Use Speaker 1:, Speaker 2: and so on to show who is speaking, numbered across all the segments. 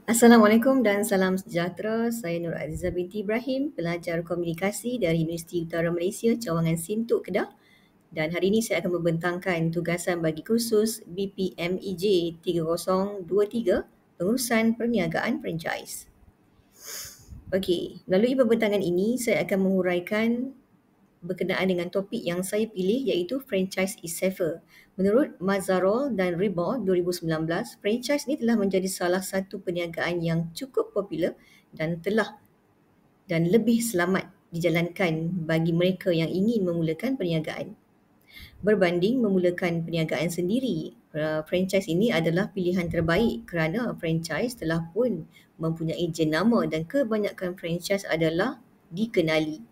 Speaker 1: Assalamualaikum dan salam sejahtera. Saya Nur Aziza binti Ibrahim, pelajar komunikasi dari Universiti Utara Malaysia, Cawangan Sintuk, Kedah. Dan hari ini saya akan membentangkan tugasan bagi kursus BPMEJ 3023, pengurusan perniagaan franchise. Okey, melalui pembentangan ini saya akan menguraikan berkenaan dengan topik yang saya pilih iaitu franchise is safer. Menurut Mazzarol dan Ribot 2019, franchise ini telah menjadi salah satu perniagaan yang cukup popular dan lebih selamat dijalankan bagi mereka yang ingin memulakan perniagaan. Berbanding memulakan perniagaan sendiri, franchise ini adalah pilihan terbaik kerana franchise telah pun mempunyai jenama dan kebanyakan franchise adalah dikenali.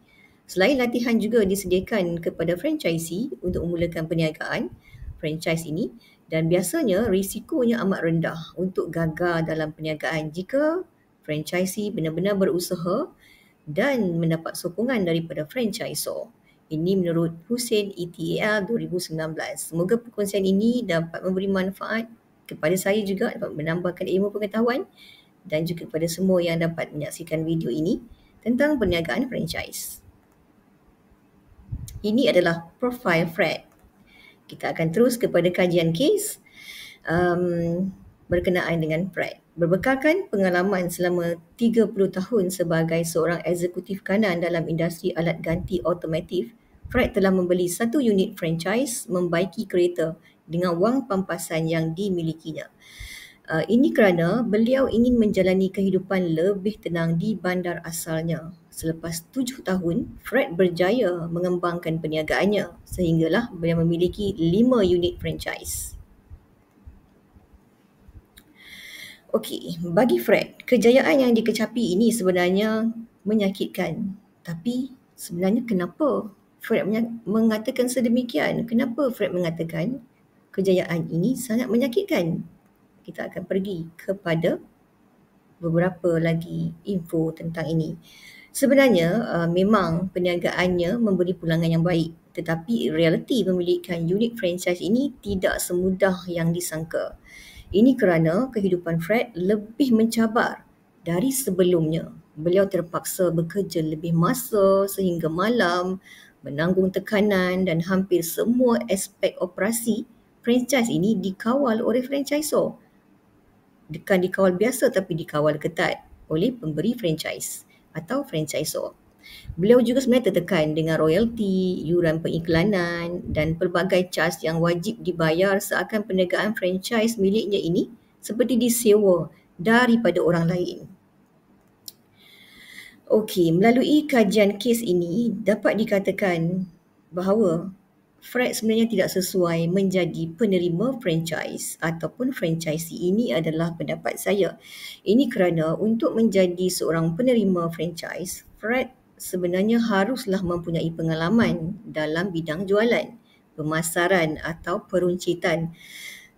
Speaker 1: Selain latihan juga disediakan kepada franchisee untuk memulakan perniagaan franchise ini, dan biasanya risikonya amat rendah untuk gagal dalam perniagaan jika franchisee benar-benar berusaha dan mendapat sokongan daripada franchisor. Ini menurut Hussein ETAL 2019. Semoga perkongsian ini dapat memberi manfaat kepada saya juga, dapat menambahkan ilmu pengetahuan dan juga kepada semua yang dapat menyaksikan video ini tentang perniagaan franchise. Ini adalah profil Fred. Kita akan terus kepada kajian kes berkenaan dengan Fred. Berbekalkan pengalaman selama 30 tahun sebagai seorang eksekutif kanan dalam industri alat ganti automotif, Fred telah membeli satu unit franchise membaiki kereta dengan wang pampasan yang dimilikinya. Ini kerana beliau ingin menjalani kehidupan lebih tenang di bandar asalnya. Selepas 7 tahun, Fred berjaya mengembangkan perniagaannya sehinggalah beliau memiliki 5 unit franchise. Okey, bagi Fred, kejayaan yang dikecapi ini sebenarnya menyakitkan. Tapi sebenarnya kenapa Fred mengatakan sedemikian? Kenapa Fred mengatakan kejayaan ini sangat menyakitkan? Kita akan pergi kepada beberapa lagi info tentang ini. Sebenarnya memang perniagaannya memberi pulangan yang baik, tetapi realiti memilikan unit franchise ini tidak semudah yang disangka. Ini kerana kehidupan Fred lebih mencabar dari sebelumnya. Beliau terpaksa bekerja lebih masa sehingga malam, menanggung tekanan dan hampir semua aspek operasi franchise ini dikawal oleh franchisor. Bukan dikawal biasa tapi dikawal ketat oleh pemberi franchise atau franchisor. Beliau juga sebenarnya tertekan dengan royalti, yuran pengiklanan dan pelbagai cas yang wajib dibayar seakan perniagaan franchise miliknya ini seperti disewa daripada orang lain. Okey, melalui kajian kes ini dapat dikatakan bahawa Fred sebenarnya tidak sesuai menjadi penerima franchise ataupun franchisee. Ini adalah pendapat saya. Ini kerana untuk menjadi seorang penerima franchise, Fred sebenarnya haruslah mempunyai pengalaman dalam bidang jualan, pemasaran atau peruncitan.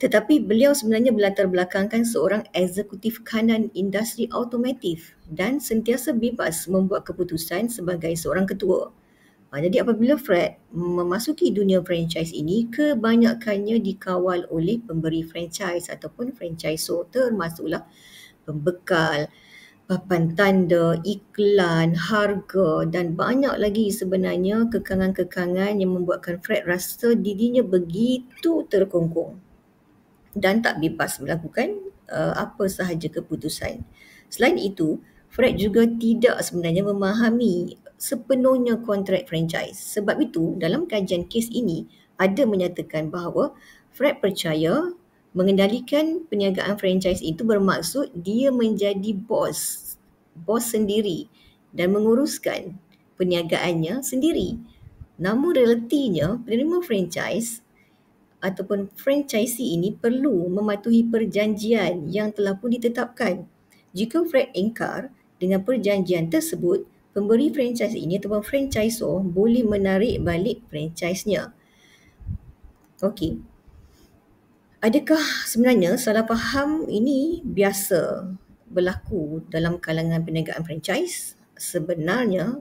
Speaker 1: Tetapi beliau sebenarnya berlatar belakangkan seorang eksekutif kanan industri automotif dan sentiasa bebas membuat keputusan sebagai seorang ketua. Jadi apabila Fred memasuki dunia franchise ini, kebanyakannya dikawal oleh pemberi franchise ataupun franchisor, termasuklah pembekal, papan tanda, iklan, harga dan banyak lagi sebenarnya kekangan-kekangan yang membuatkan Fred rasa dirinya begitu terkongkong dan tak bebas melakukan apa sahaja keputusan. Selain itu, Fred juga tidak sebenarnya memahami sepenuhnya kontrak franchise. Sebab itu, dalam kajian kes ini ada menyatakan bahawa Fred percaya mengendalikan perniagaan franchise itu bermaksud dia menjadi bos sendiri dan menguruskan perniagaannya sendiri. Namun realitinya, penerima franchise ataupun franchisee ini perlu mematuhi perjanjian yang telah pun ditetapkan. Jika Fred ingkar dengan perjanjian tersebut, pemberi franchise ini ataupun franchisor boleh menarik balik franchise-nya. Okey. Adakah sebenarnya salah faham ini biasa berlaku dalam kalangan perniagaan franchise? Sebenarnya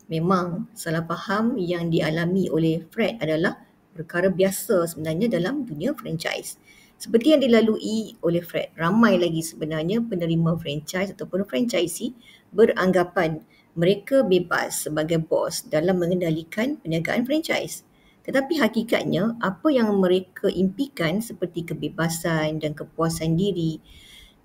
Speaker 1: memang salah faham yang dialami oleh Fred adalah perkara biasa sebenarnya dalam dunia franchise. Seperti yang dilalui oleh Fred, ramai lagi sebenarnya penerima franchise ataupun franchisee beranggapan mereka bebas sebagai bos dalam mengendalikan perniagaan franchise. Tetapi hakikatnya, apa yang mereka impikan seperti kebebasan dan kepuasan diri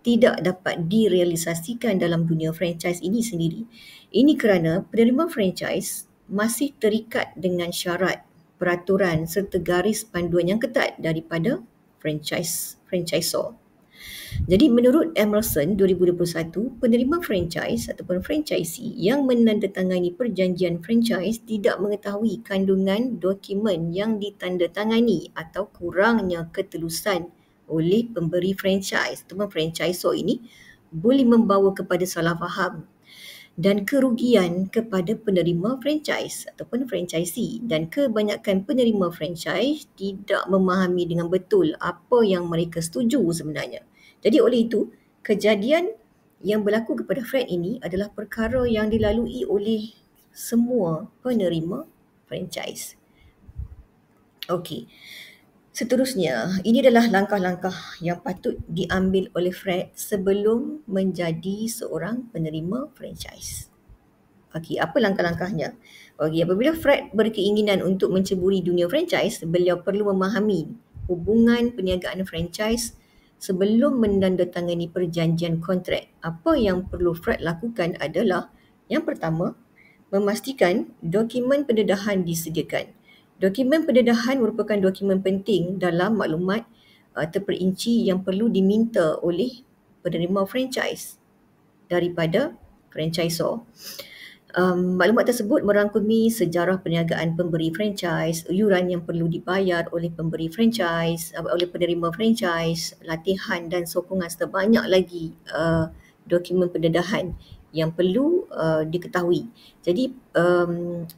Speaker 1: tidak dapat direalisasikan dalam dunia franchise ini sendiri. Ini kerana penerima franchise masih terikat dengan syarat, peraturan serta garis panduan yang ketat daripada franchisor. Jadi menurut Emerson 2021, penerima franchise ataupun franchisee yang menandatangani perjanjian franchise tidak mengetahui kandungan dokumen yang ditandatangani atau kurangnya ketelusan oleh pemberi franchise ataupun franchisor ini boleh membawa kepada salah faham dan kerugian kepada penerima franchise ataupun franchisee, dan kebanyakan penerima franchise tidak memahami dengan betul apa yang mereka setuju sebenarnya. Jadi oleh itu, kejadian yang berlaku kepada Fred ini adalah perkara yang dilalui oleh semua penerima franchise. Okey. Seterusnya, ini adalah langkah-langkah yang patut diambil oleh Fred sebelum menjadi seorang penerima franchise. Okey, apa langkah-langkahnya? Okey, apabila Fred berkeinginan untuk menceburi dunia franchise, beliau perlu memahami hubungan perniagaan franchise sebelum menandatangani perjanjian kontrak. Apa yang perlu Fred lakukan adalah, yang pertama, memastikan dokumen pendedahan disediakan. Dokumen pendedahan merupakan dokumen penting dalam maklumat terperinci yang perlu diminta oleh penerima franchise daripada franchisor. Maklumat tersebut merangkumi sejarah perniagaan pemberi franchise, iuran yang perlu dibayar oleh pemberi franchise, oleh penerima franchise, latihan dan sokongan serta banyak lagi dokumen pendedahan yang perlu diketahui. Jadi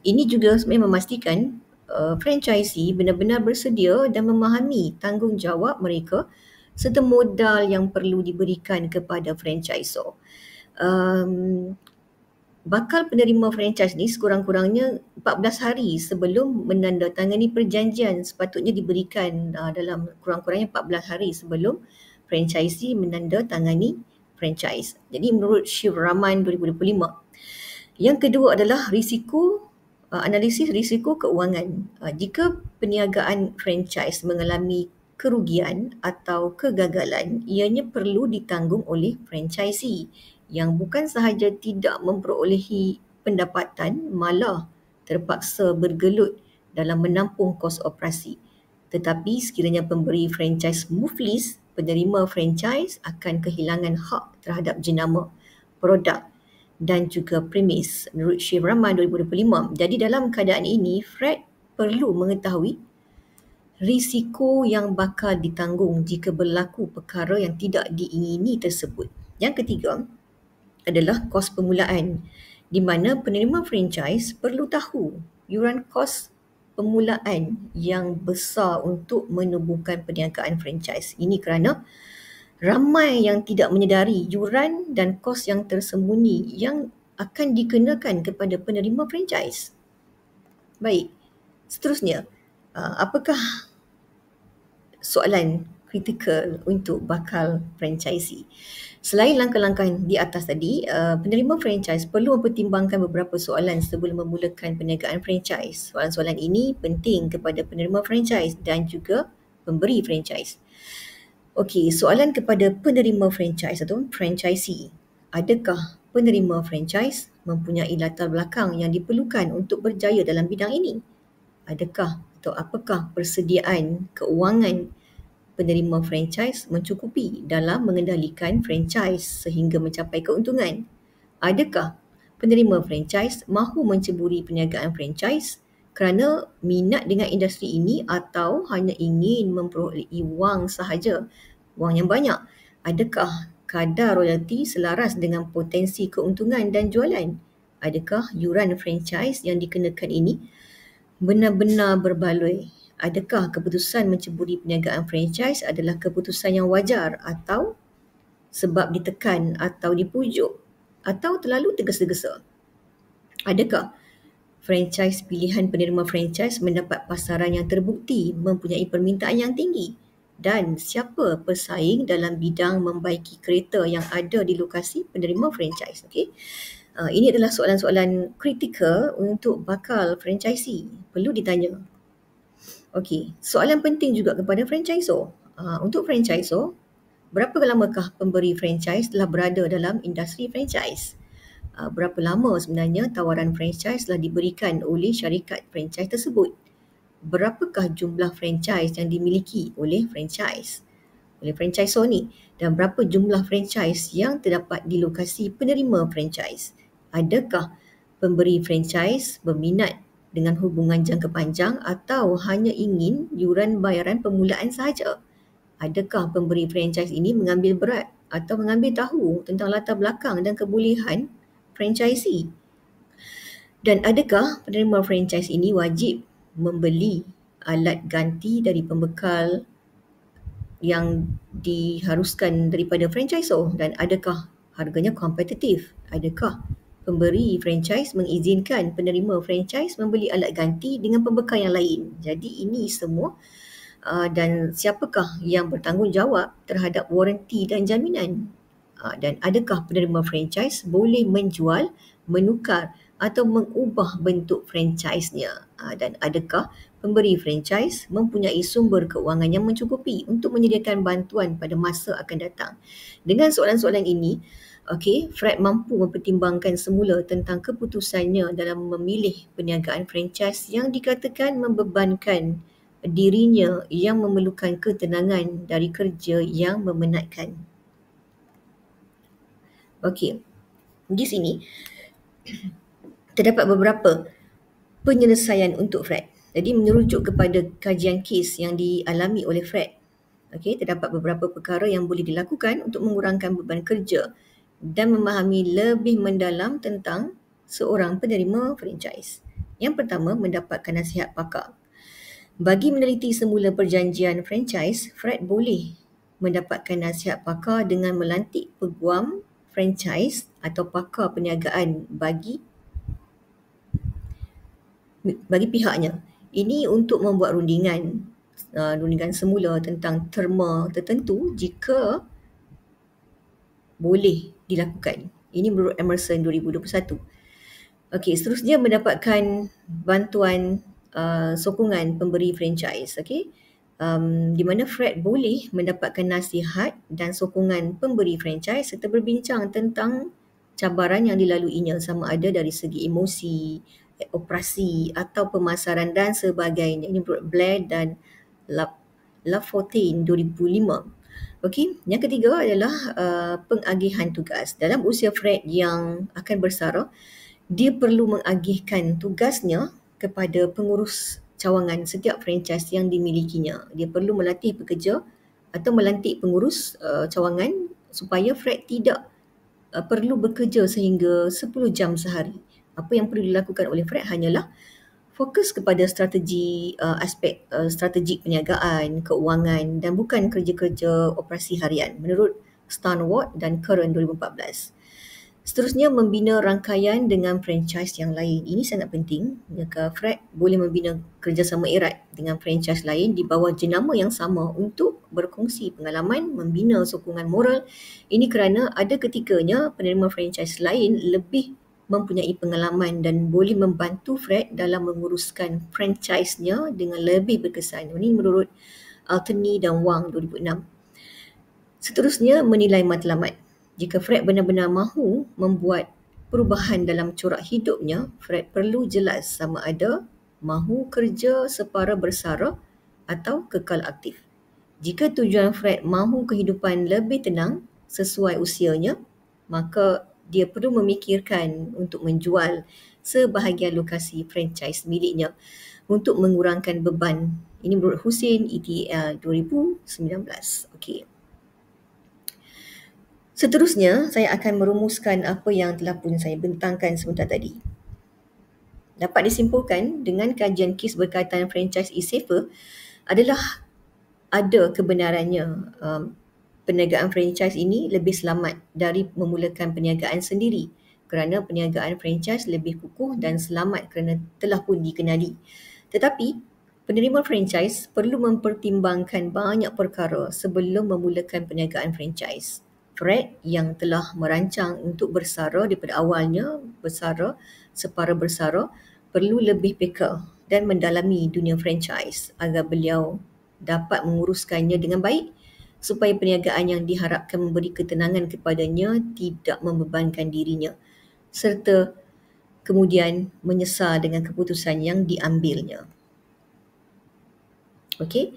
Speaker 1: ini juga sebenarnya memastikan franchisee benar-benar bersedia dan memahami tanggungjawab mereka serta modal yang perlu diberikan kepada franchisor. Bakal penerima franchise ni sekurang-kurangnya 14 hari sebelum menandatangani perjanjian sepatutnya diberikan dalam kurang-kurangnya 14 hari sebelum franchisee menandatangani franchise. Jadi menurut Shiv Rahman 2025. Yang kedua adalah analisis risiko keuangan. Jika perniagaan franchise mengalami kerugian atau kegagalan, ianya perlu ditanggung oleh franchisee yang bukan sahaja tidak memperolehi pendapatan, malah terpaksa bergelut dalam menampung kos operasi. Tetapi sekiranya pemberi franchise muflis, penerima franchise akan kehilangan hak terhadap jenama, produk dan juga premis menurut Shiv Rahman 2025. Jadi dalam keadaan ini, Fred perlu mengetahui risiko yang bakal ditanggung jika berlaku perkara yang tidak diingini tersebut. Yang ketiga adalah kos permulaan, di mana penerima franchise perlu tahu yuran kos permulaan yang besar untuk menubuhkan perniagaan franchise. Ini kerana ramai yang tidak menyedari yuran dan kos yang tersembunyi yang akan dikenakan kepada penerima franchise. Baik, seterusnya, apakah soalan kritikal untuk bakal franchisee? Selain langkah-langkah di atas tadi, penerima franchise perlu mempertimbangkan beberapa soalan sebelum memulakan perniagaan franchise. Soalan-soalan ini penting kepada penerima franchise dan juga pemberi franchise. Okey, soalan kepada penerima franchise atau franchisee. Adakah penerima franchise mempunyai latar belakang yang diperlukan untuk berjaya dalam bidang ini? Adakah atau apakah persediaan keuangan penerima franchise mencukupi dalam mengendalikan franchise sehingga mencapai keuntungan? Adakah penerima franchise mahu menceburi perniagaan franchise kerana minat dengan industri ini atau hanya ingin memperolehi wang sahaja, wang yang banyak? Adakah kadar royalti selaras dengan potensi keuntungan dan jualan? Adakah yuran franchise yang dikenakan ini benar-benar berbaloi? Adakah keputusan menceburi perniagaan franchise adalah keputusan yang wajar atau sebab ditekan atau dipujuk atau terlalu tergesa-gesa? Adakah franchise pilihan penerima franchise mendapat pasaran yang terbukti mempunyai permintaan yang tinggi? Dan siapa pesaing dalam bidang membaiki kereta yang ada di lokasi penerima franchise? Okey. Ini adalah soalan-soalan kritikal untuk bakal franchisee. Perlu ditanya. Okey, soalan penting juga kepada franchisor. Untuk franchisor, berapa lamakah pemberi franchise telah berada dalam industri franchise? Berapa lama sebenarnya tawaran franchise telah diberikan oleh syarikat franchise tersebut? Berapakah jumlah franchise yang dimiliki oleh franchisor ni, dan berapa jumlah franchise yang terdapat di lokasi penerima franchise? Adakah pemberi franchise berminat dengan hubungan jangka panjang atau hanya ingin yuran bayaran permulaan sahaja? Adakah pemberi franchise ini mengambil berat atau mengambil tahu tentang latar belakang dan kebolehan franchisee? Dan adakah penerima franchise ini wajib membeli alat ganti dari pembekal yang diharuskan daripada franchisor, dan adakah harganya kompetitif? Adakah pemberi franchise mengizinkan penerima franchise membeli alat ganti dengan pembekal yang lain? Jadi ini semua dan siapakah yang bertanggungjawab terhadap waranti dan jaminan? Dan adakah penerima franchise boleh menjual, menukar atau mengubah bentuk franchise-nya? Dan adakah pemberi franchise mempunyai sumber keuangan yang mencukupi untuk menyediakan bantuan pada masa akan datang? Dengan soalan-soalan ini, Fred mampu mempertimbangkan semula tentang keputusannya dalam memilih perniagaan franchise yang dikatakan membebankan dirinya yang memerlukan ketenangan dari kerja yang memenatkan. Okey, di sini terdapat beberapa penyelesaian untuk Fred. Jadi merujuk kepada kajian kes yang dialami oleh Fred. Okey, terdapat beberapa perkara yang boleh dilakukan untuk mengurangkan beban kerja dan memahami lebih mendalam tentang seorang penerima franchise. Yang pertama, mendapatkan nasihat pakar. Bagi meneliti semula perjanjian franchise, Fred boleh mendapatkan nasihat pakar dengan melantik peguam franchise atau pakar perniagaan bagi pihaknya. Ini untuk membuat rundingan semula tentang terma tertentu jika boleh dilakukan. Ini menurut Emerson 2021. Okey, seterusnya mendapatkan bantuan sokongan pemberi franchise. Okey. Di mana Fred boleh mendapatkan nasihat dan sokongan pemberi franchise serta berbincang tentang cabaran yang dilaluinya, sama ada dari segi emosi, operasi atau pemasaran dan sebagainya. Ini menurut Blair dan Lafontaine 2005. Okey, yang ketiga adalah pengagihan tugas. Dalam usia Fred yang akan bersara, dia perlu mengagihkan tugasnya kepada pengurus cawangan setiap franchise yang dimilikinya. Dia perlu melatih pekerja atau melantik pengurus cawangan supaya Fred tidak perlu bekerja sehingga 10 jam sehari. Apa yang perlu dilakukan oleh Fred hanyalah fokus kepada strategi aspek strategik perniagaan, keuangan dan bukan kerja-kerja operasi harian menurut Stanward dan Curran 2014. Seterusnya, membina rangkaian dengan franchise yang lain. Ini sangat penting. Maka Fred boleh membina kerjasama erat dengan franchise lain di bawah jenama yang sama untuk berkongsi pengalaman, membina sokongan moral. Ini kerana ada ketikanya penerima franchise lain lebih mempunyai pengalaman dan boleh membantu Fred dalam menguruskan franchise-nya dengan lebih berkesan. Ini menurut Alteny dan Wang 2006. Seterusnya, menilai matlamat. Jika Fred benar-benar mahu membuat perubahan dalam corak hidupnya, Fred perlu jelas sama ada mahu kerja separa bersara atau kekal aktif. Jika tujuan Fred mahu kehidupan lebih tenang sesuai usianya, maka dia perlu memikirkan untuk menjual sebahagian lokasi franchise miliknya untuk mengurangkan beban. Ini menurut Hussein ETL 2019. Okey. Seterusnya, saya akan merumuskan apa yang telah pun saya bentangkan sebentar tadi. Dapat disimpulkan dengan kajian kes berkaitan franchise e-saver adalah ada kebenarannya perniagaan franchise ini lebih selamat dari memulakan perniagaan sendiri kerana perniagaan franchise lebih kukuh dan selamat kerana telah pun dikenali. Tetapi Penerima franchise perlu mempertimbangkan banyak perkara sebelum memulakan perniagaan franchise. Fred yang telah merancang untuk bersara daripada awalnya, separa bersara, perlu lebih peka dan mendalami dunia franchise agar beliau dapat menguruskannya dengan baik supaya perniagaan yang diharapkan memberi ketenangan kepadanya tidak membebankan dirinya serta kemudian menyesal dengan keputusan yang diambilnya. Okey.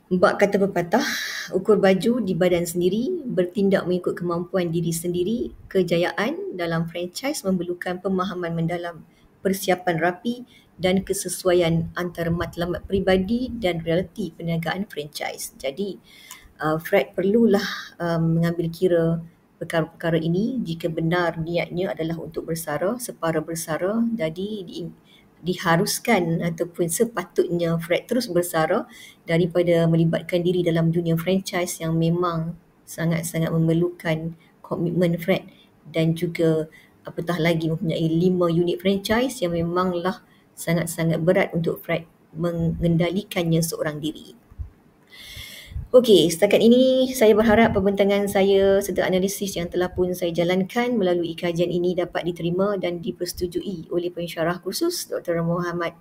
Speaker 1: Bab kata pepatah, ukur baju di badan sendiri, bertindak mengikut kemampuan diri sendiri, kejayaan dalam franchise memerlukan pemahaman mendalam, persiapan rapi dan kesesuaian antara matlamat peribadi dan realiti perniagaan franchise. Jadi, Fred perlulah mengambil kira perkara-perkara ini jika benar niatnya adalah untuk bersara, separa bersara, jadi diharuskan ataupun sepatutnya Fred terus bersara daripada melibatkan diri dalam dunia franchise yang memang sangat-sangat memerlukan komitmen Fred dan juga apatah lagi mempunyai 5 unit franchise yang memanglah sangat-sangat berat untuk Fred mengendalikannya seorang diri. Okey, setakat ini saya berharap pembentangan saya serta analisis yang telah pun saya jalankan melalui kajian ini dapat diterima dan dipersetujui oleh pensyarah khusus Dr. Muhammad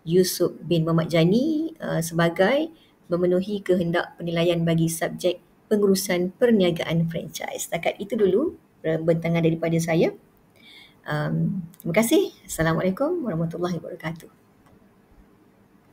Speaker 1: Yusuf bin Muhammad Jani sebagai memenuhi kehendak penilaian bagi subjek pengurusan perniagaan franchise. Setakat itu dulu pembentangan daripada saya. Terima kasih. Assalamualaikum warahmatullahi wabarakatuh.